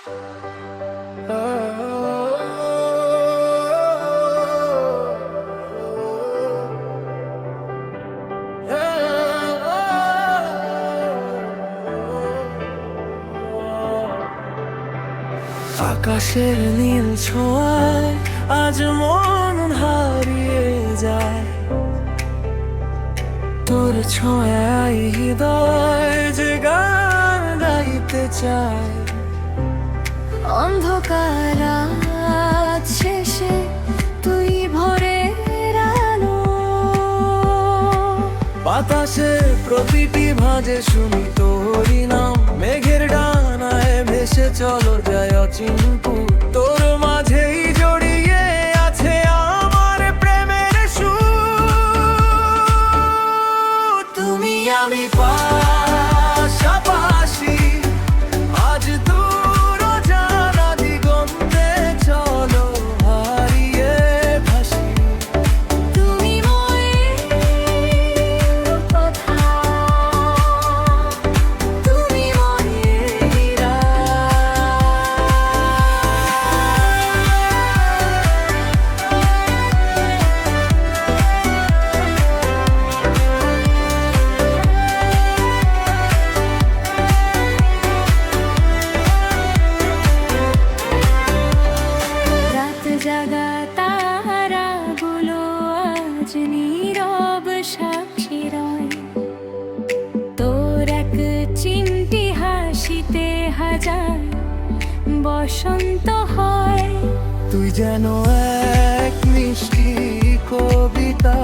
আকাশের নীল ছোঁয়ায় আজ মন হারিয়ে যায়, তোর ছোঁয়ায় হৃদয় যে গান গাইতে চায়। অন্ধকার রাত শেষে তুই ভোরের আলো, বাতাসে প্রতিটি ভাঁজে শুনি তোরই নাম। মেঘের ডানায় ভেসে চলো যায় অচিনপুর, তোর মাঝেই জড়িয়ে আছে আমার প্রেমের সুর। তুমি আমি পাশাপাশি, আজ দূর অজানা দিগন্তে চলো হারিয়ে ভাসি। তুমি মনের কথা, তুমি মনের রাত জাগা তারাগুলো আজ নীরব সাক্ষী রয়, তোর এক চিমটি হাসিতে হাজার বসন্ত হয়। তুই যেন এক মিষ্টি কবিতা,